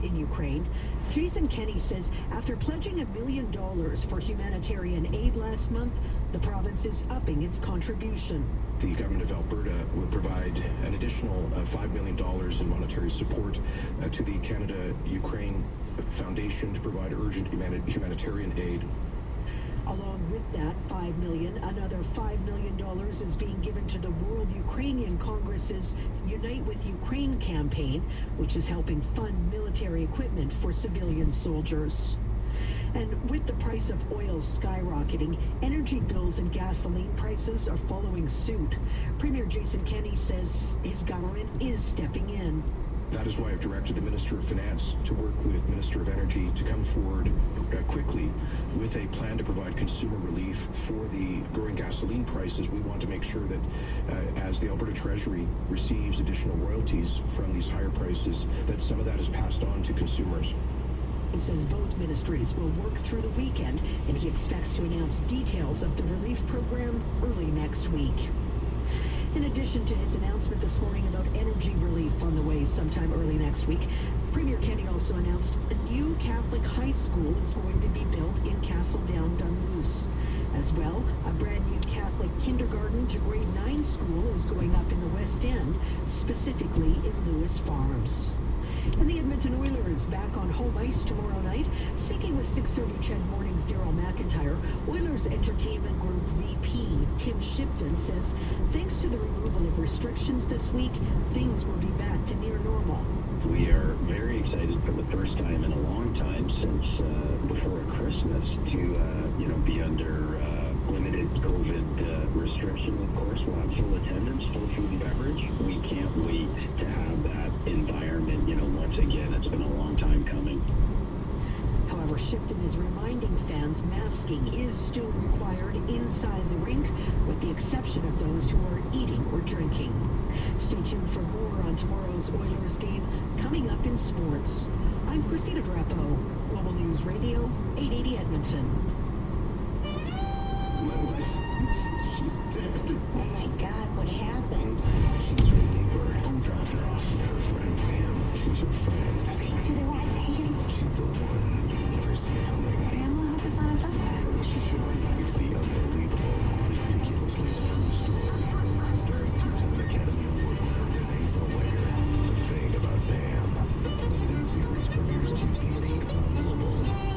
in Ukraine. Jason Kenney says after pledging $1 million for humanitarian aid last month, the province is upping its contribution. The government of Alberta will provide an additional $5 million in monetary support to the Canada-Ukraine Foundation to provide urgent humanitarian aid. Along with that $5 million, another $5 million is being given to the World Ukrainian Congress's Unite with Ukraine campaign, which is helping fund military equipment for civilian soldiers. And with the price of oil skyrocketing, energy bills and gasoline prices are following suit. Premier Jason Kenney says his government is stepping in. That is why I've directed the Minister of Finance to work with Minister of Energy to come forward quickly with a plan to provide consumer relief for the growing gasoline prices. We want to make sure that as the Alberta Treasury receives additional royalties from these higher prices, that some of that is passed on to consumers. He says both ministries will work through the weekend, and he expects to announce details of the relief program early next week. In addition to his announcement this morning about energy relief on the way sometime early next week, Premier Kenney also announced a new Catholic high school is going to be built in Castledown, Dunluce. As well, a brand new Catholic kindergarten to grade 9 school is going up in the West End, specifically in Lewis Farms. And the Edmonton Oilers back on home ice tomorrow night. Speaking with 6:30 CHED Morning's Daryl McIntyre, Oilers Entertainment Group VP Tim Shipton says thanks to the removal of restrictions this week, things will be back to near normal. We are very excited for the first time in a long time since before Christmas to be under limited COVID restrictions. Of course, we'll have full attendance, full food and beverage. We can't wait to have that environment. Once again, it's been a long time coming. However, Shipton is reminding fans masking is still required inside the rink, with the exception of those who are eating or drinking. Stay tuned for more on tomorrow's Oilers game coming up in sports. I'm Christina Drapeau, Global News Radio, 880 Edmonton. Oh my God, what happened? She's her neighbor who dropped her off with her friend Pam. She's her friend. So they want Pam? She's the one you never see coming. Pam will help us on a suspect. She should. It's the unbelievable, ridiculously true story. Starring two-time Academy Award winner Renee Zellweger. The Thing About Pam. The limited series premieres Tuesday at 8 on Global.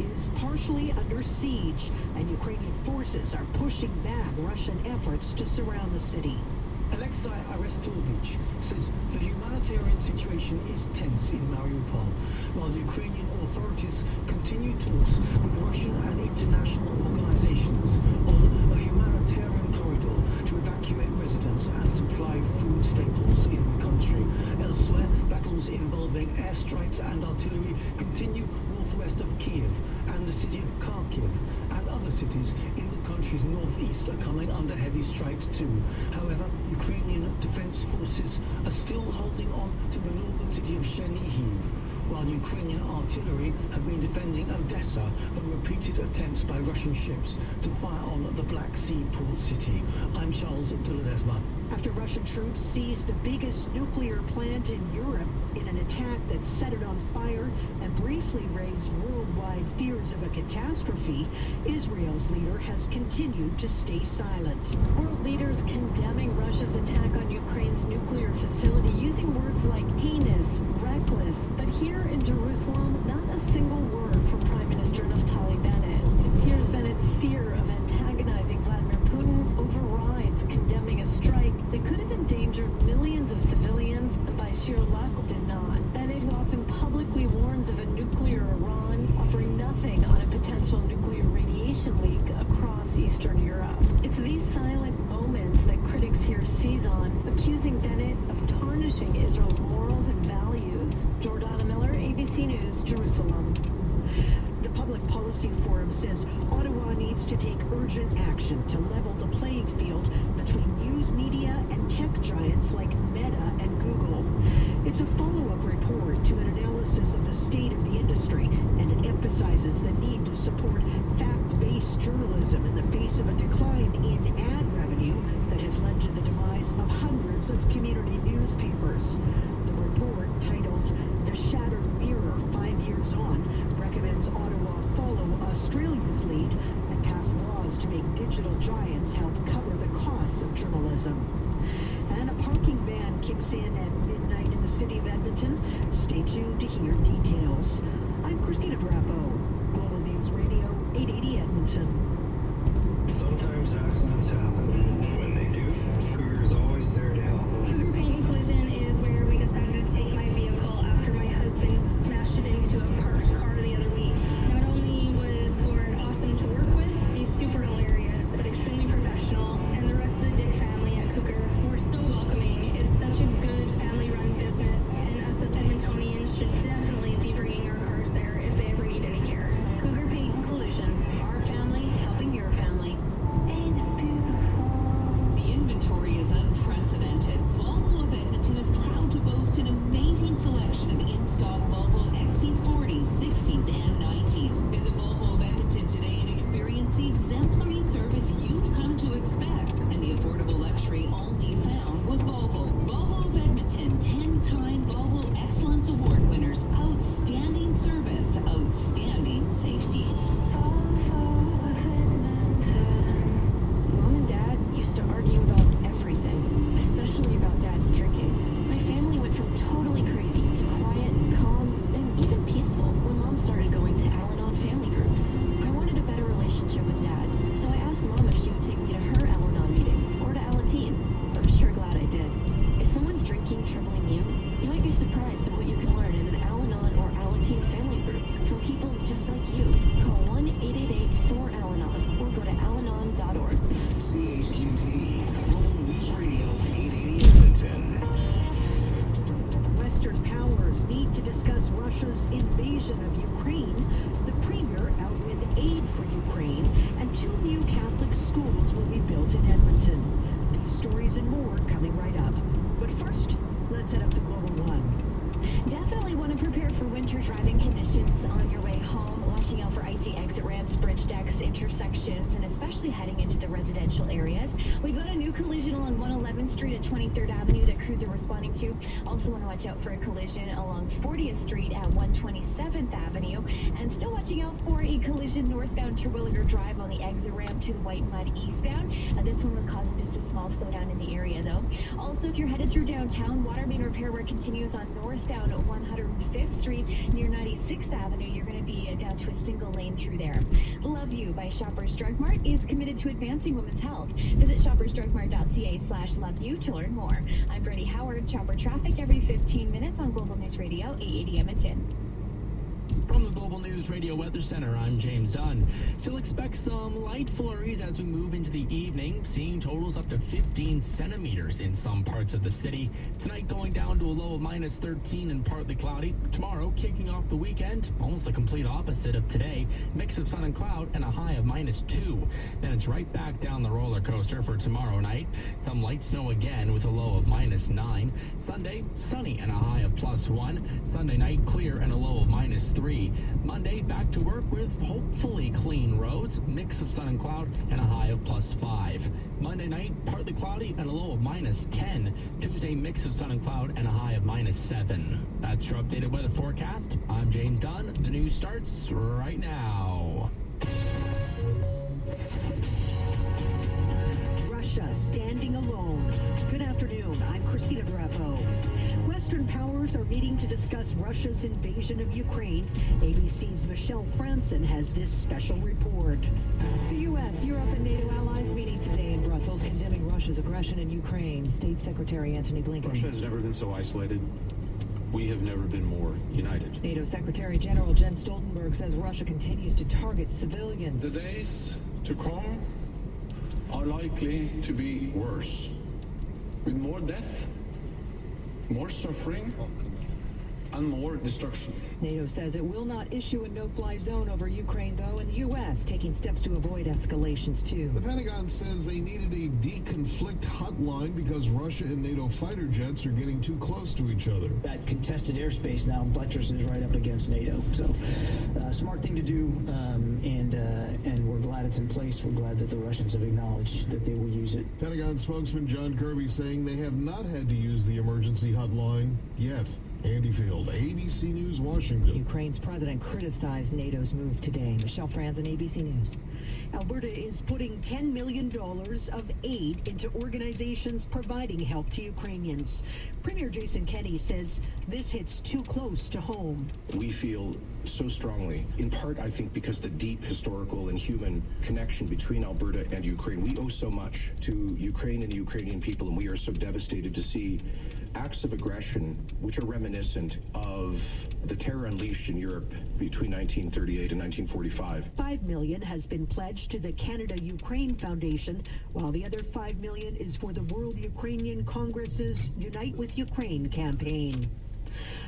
is partially under siege, and Ukrainian forces are pushing back Russian efforts to surround the city. Alexei Arestovich says the humanitarian situation is tense in Mariupol, while Ukrainian authorities continue talks with Russian and international organizations on a humanitarian corridor to evacuate residents and supply food staples in the country. Elsewhere, battles involving airstrikes and artillery continue northwest of Kiev, and the city of Kharkiv and other cities in the country's northeast are coming under heavy strikes too. However, Ukrainian defense forces are still holding on to the northern city of Chernihiv, while Ukrainian artillery have been defending Odessa from repeated attempts by Russian ships to fire on the Black Sea port city. I'm Charles de Ledesma. After Russian troops seized the biggest nuclear plant in Europe in an attack that set it on fire and briefly raised worldwide fears of a catastrophe, Israel's leader has continued to stay silent. World leaders condemning Russia's attack on Ukraine's nuclear facility using words like heinous, reckless, but here in Jerusalem, not a single word from Prime Minister Naftali Bennett. Here's Bennett's fear of antagonizing Vladimir Putin overrides condemning a strike that could have endangered millions of civilians, and by sheer luck did not. Bennett, who often publicly warns of a nuclear Iran, offering nothing on a potential nuclear radiation leak across Eastern Europe. It's these silent moments that critics here seize on, accusing Bennett of tarnishing Israel's morals and values. Jordana Miller, ABC News, Jerusalem. The Public Policy Forum says Ottawa needs to take urgent action to level the playing field between news media and tech giants like Meta and Google. It's a follow-up report to an analysis of the state of the industry, and it emphasizes the need to support fact-based journalism in the face of a decline in ad revenue that has led to the demise of hundreds of community newspapers. The report, titled The Shattered Mirror 5 Years On, recommends Ottawa follow Australia's lead and pass laws to make digital giants help cover the costs of journalism. And a parking ban kicks in at midnight in the city of Edmonton. Stay tuned to hear details. I'm Christina Drapo, Global News Radio, 880 Edmonton. Sometimes accidents happen. When they do, Cougar's always there to help. Cougar Paint and Collision is where we decided to take my vehicle after my husband smashed it into a parked car the other week. Not only was Lauren awesome to work with, he's super hilarious, but extremely professional, and the rest of the Dick family at Cougar were so welcoming. It's such a good family-run business, and us as Edmontonians should definitely be bringing our cars there if they ever need any care. Cougar Paint and Collision, our family helping your family. It's beautiful. The inventory is unprecedented. Volvo of Edmonton is proud to boast an amazing selection of in-stock Volvo XC40s, 60s, and 90s. Visit Volvo of Edmonton today and experience the exemplary service you've come to expect and the affordable luxury only found with Volvo. Volvo of Edmonton, 10-time Volvo Excellence Award winners. Outstanding service, outstanding safety. Mom and Dad used to argue about everything, especially about Dad's drinking. My family went from totally crazy to quiet, calm, and even peaceful when Mom started going to Al-Anon family groups. I wanted a better relationship with Dad, so I asked Mom if she would take me to her Al-Anon meeting or to Alateen. I'm sure glad I did. If someone's drinking troubling you, you might be surprised at what you can learn in an Al-Anon or Alateen family group from people just like you. Call 1-888-4-ALANON or go to alanon.org. CHQT, Global News Radio, 880 Edmonton. Western powers meet to discuss Russia's invasion of Ukraine. The premier out with aid for Ukraine, and 2 new Catholic schools will be built in Edmonton. These stories and more coming right up. But first, let's head up to Global One. Definitely want to prepare for winter driving conditions on your way home, watching out for icy exit ramps, bridge decks, intersections, and especially heading into the residential areas. We've got a new collision along 111th Street at 23rd Avenue that crews are responding to. Also want to watch out for a collision along 40th Street at 127th Avenue, and still watching out for for a collision northbound Terwilliger Drive on the exit ramp to the White Mud eastbound. This one was causing just a small slowdown in the area, though. Also, if you're headed through downtown, water main repair work continues on northbound 105th Street near 96th Avenue. You're going to be down to a single lane through there. Love You by Shoppers Drug Mart is committed to advancing women's health. Visit shoppersdrugmart.ca/loveyou to learn more. I'm Brittany Howard. Chopper traffic every 15 minutes on Global News Radio 880 Edmonton. From the Global News Radio Weather Center, I'm James Dunn. Still expect some light flurries as we move into the evening, seeing totals up to 15 centimeters in some parts of the city. Tonight going down to a low of minus 13 and partly cloudy. Tomorrow, kicking off the weekend, almost the complete opposite of today. Mix of sun and cloud and a high of minus 2. Then it's right back down the roller coaster for tomorrow night. Some light snow again with a low of minus 9. Sunday, sunny and a high of plus 1. Sunday night, clear and a low of minus 3. Monday, back to work with hopefully clean roads, mix of sun and cloud, and a high of plus 5. Monday night, partly cloudy and a low of minus 10. Tuesday, mix of sun and cloud and a high of minus 7. That's your updated weather forecast. I'm James Dunn. The news starts right now. Russia standing alone. Good afternoon. I'm Christina Drapeau. Western powers are meeting to discuss Russia's invasion of Ukraine. ABC's Michelle Franson has this special report. The U.S., Europe, and NATO allies meeting today in Brussels, condemning Russia's aggression in Ukraine. State Secretary Antony Blinken. Russia has never been so isolated. We have never been more united. NATO Secretary General Jens Stoltenberg says Russia continues to target civilians. The days to come are likely to be worse, with more death, more suffering, and more destruction. NATO says it will not issue a no-fly zone over Ukraine, though, and the U.S. taking steps to avoid escalations, too. The Pentagon says they needed a de-conflict hotline because Russia and NATO fighter jets are getting too close to each other. That contested airspace now buttress is right up against NATO. So, smart thing to do, and we're glad it's in place. We're glad that the Russians have acknowledged that they will use it. Pentagon spokesman John Kirby saying they have not had to use the emergency hotline yet. Andy Field, ABC News, Washington. Ukraine's president criticized NATO's move today. Michelle Franson, ABC News. Alberta is putting $10 million of aid into organizations providing help to Ukrainians. Premier Jason Kenney says this hits too close to home. We feel so strongly, in part, I think, because the deep historical and human connection between Alberta and Ukraine. We owe so much to Ukraine and the Ukrainian people, and we are so devastated to see acts of aggression which are reminiscent of the terror unleashed in Europe between 1938 and 1945. $5 million has been pledged to the Canada-Ukraine Foundation, while the other $5 million is for the World Ukrainian Congress's Unite with Ukraine campaign.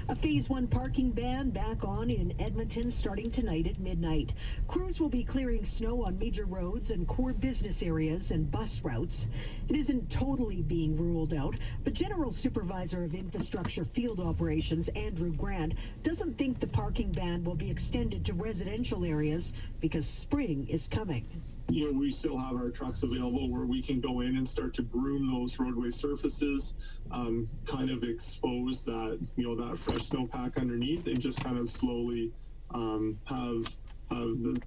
A Phase 1 parking ban back on in Edmonton starting tonight at midnight. Crews will be clearing snow on major roads and core business areas and bus routes. It isn't totally being ruled out, but General Supervisor of Infrastructure Field Operations Andrew Grant doesn't think the parking ban will be extended to residential areas because spring is coming. You know, we still have our trucks available where we can go in and start to groom those roadway surfaces, kind of expose that, you know, that fresh snowpack underneath, and just kind of slowly have the